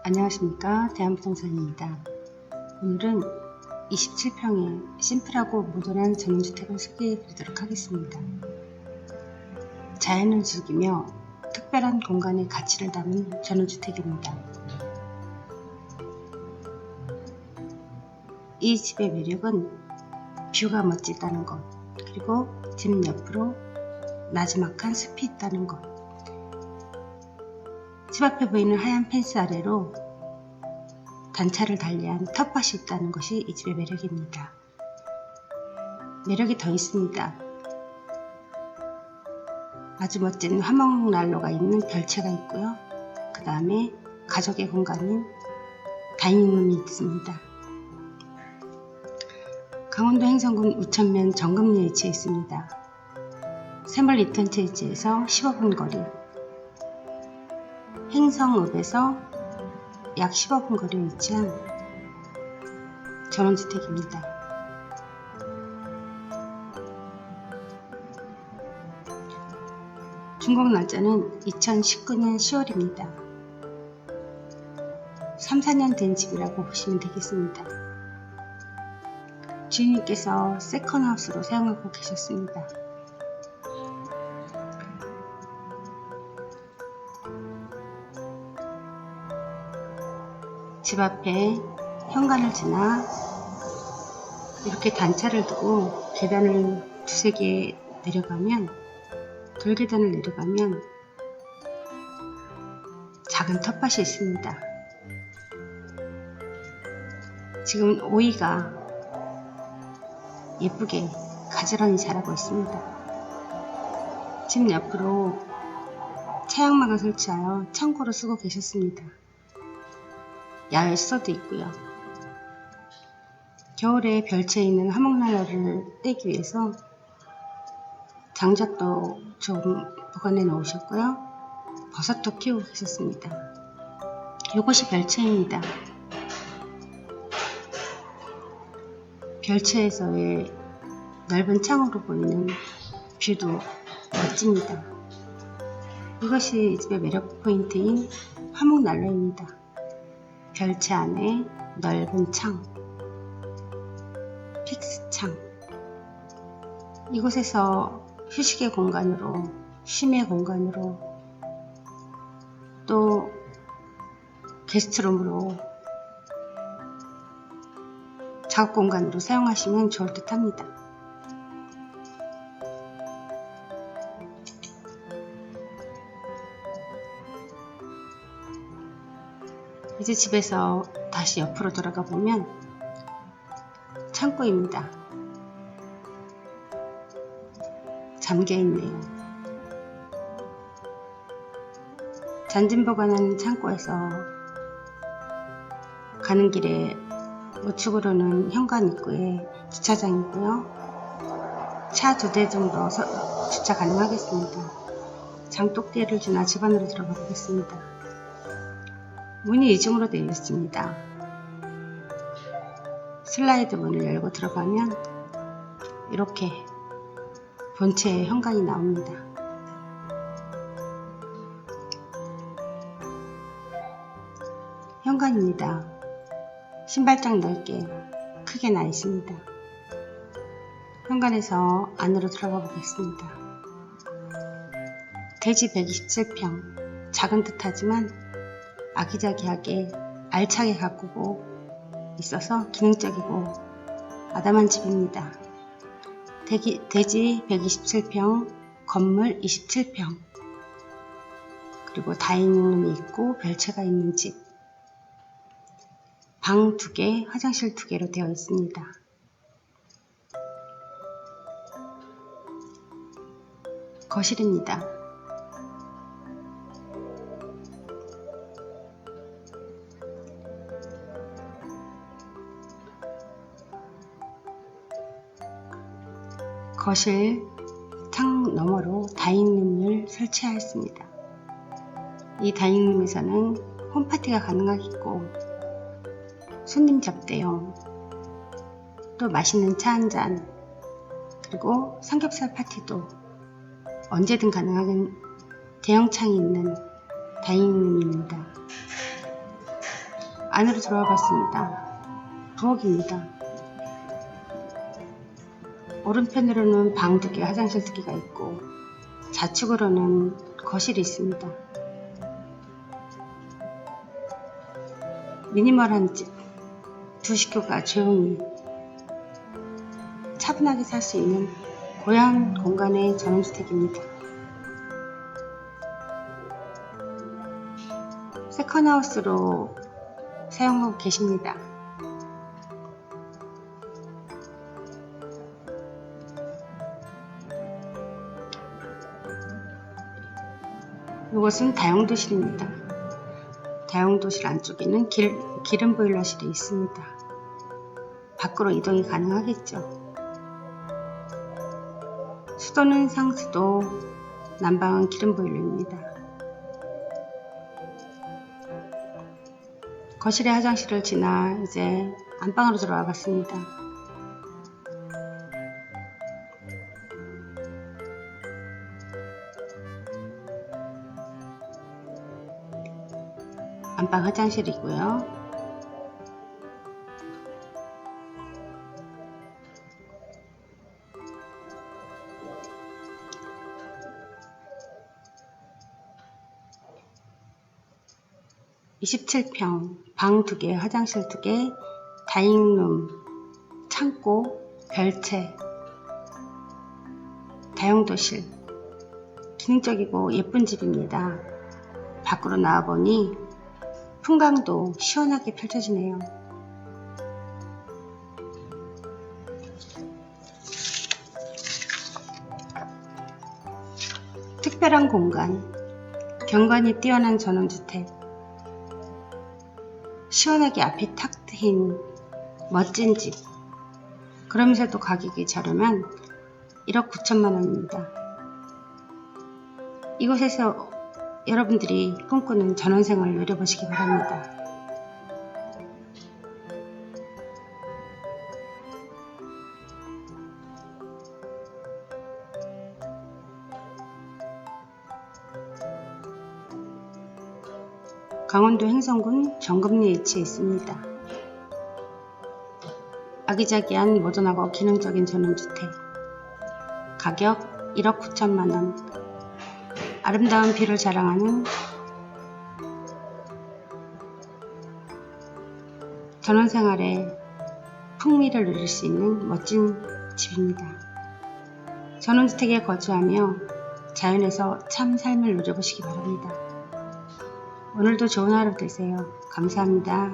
안녕하십니까, 대한부동산입니다. 오늘은 27평의 심플하고 모던한 전원주택을 소개해 드리도록 하겠습니다. 자연을 즐기며 특별한 공간의 가치를 담은 전원주택입니다. 이 집의 매력은 뷰가 멋지다는 것, 그리고 집 옆으로 나지막한 숲이 있다는 것, 집 앞에 보이는 하얀 펜스 아래로 단차를 달리한 텃밭이 있다는 것이 이 집의 매력입니다. 매력이 더 있습니다. 아주 멋진 화목난로가 있는 별채가 있고요. 그 다음에 가족의 공간인 다이닝룸이 있습니다. 강원도 행성군 우천면 정금리에 위치해 있습니다. 새물 리턴체이지에서 15분 거리, 행성읍에서 약 15분 거리에 위치한 전원주택입니다. 준공 날짜는 2019년 10월입니다. 3, 4년 된 집이라고 보시면 되겠습니다. 주인님께서 세컨하우스로 사용하고 계셨습니다. 집 앞에 현관을 지나 이렇게 단차를 두고 계단을 두세 개 내려가면, 돌계단을 내려가면 작은 텃밭이 있습니다. 지금 오이가 예쁘게 가지런히 자라고 있습니다. 집 옆으로 차양막을 설치하여 창고로 쓰고 계셨습니다. 야외 수서도 있고요. 겨울에 별채에 있는 화목난로를 떼기 위해서 장작도 좀 보관해 놓으셨고요. 버섯도 키우고 계셨습니다. 이것이 별채입니다. 별채에서의 넓은 창으로 보이는 뷰도 멋집니다. 이것이 이 집의 매력 포인트인 화목난로입니다. 별채 안에 넓은 창, 픽스창, 이곳에서 휴식의 공간으로, 쉼의 공간으로, 또 게스트룸으로, 작업 공간으로 사용하시면 좋을 듯 합니다. 이제 집에서 다시 옆으로 돌아가 보면 창고입니다. 잠겨 있네요. 잔짐 보관하는 창고에서 가는 길에 우측으로는 현관 입구에 주차장이고요. 차 2대 정도 주차 가능하겠습니다. 장독대를 지나 집 안으로 들어가 보겠습니다. 문이 이중으로 되어 있습니다. 슬라이드 문을 열고 들어가면 이렇게 본체의 현관이 나옵니다. 현관입니다. 신발장 넓게 크게 나 있습니다. 현관에서 안으로 들어가 보겠습니다. 대지 127평, 작은 듯하지만 아기자기하게 알차게 가꾸고 있어서 기능적이고 아담한 집입니다. 대지 127평, 건물 27평, 그리고 다이닝룸이 있고 별채가 있는 집, 방 2개, 화장실 2개로 되어 있습니다. 거실입니다. 거실 창 너머로 다이닝룸을 설치하였습니다. 이 다이닝룸에서는 홈파티가 가능하겠고, 손님 접대용, 또 맛있는 차 한잔, 그리고 삼겹살 파티도 언제든 가능한 대형 창이 있는 다이닝룸입니다. 안으로 들어와 봤습니다. 부엌입니다. 오른편으로는 방 2개, 화장실 2개가 있고 좌측으로는 거실이 있습니다. 미니멀한 집, 2 식구가 조용히 차분하게 살 수 있는 고향 공간의 전원주택입니다. 세컨하우스로 사용하고 계십니다. 이것은 다용도실입니다. 다용도실 안쪽에는 기름 보일러실이 있습니다. 밖으로 이동이 가능하겠죠. 수도는 상수도, 난방은 기름 보일러입니다. 거실의 화장실을 지나 이제 안방으로 들어와 봤습니다. 안방 화장실이고요. (27평) 방 2개, 화장실 2개, 다잉룸, 창고, 별채, 다용도실, 기능적이고 예쁜 집입니다. 밖으로 나와보니 풍광도 시원하게 펼쳐지네요. 특별한 공간, 경관이 뛰어난 전원주택, 시원하게 앞이 탁 트인 멋진 집. 그러면서도 가격이 저렴한 1억 9천만 원입니다. 이곳에서 여러분들이 꿈꾸는 전원생활을 누려보시기 바랍니다. 강원도 횡성군 정금리에 위치해 있습니다. 아기자기한 모던하고 기능적인 전원주택, 가격 1억 9천만 원, 아름다운 뷰를 자랑하는 전원생활의 풍미를 누릴 수 있는 멋진 집입니다. 전원주택에 거주하며 자연에서 참 삶을 누려보시기 바랍니다. 오늘도 좋은 하루 되세요. 감사합니다.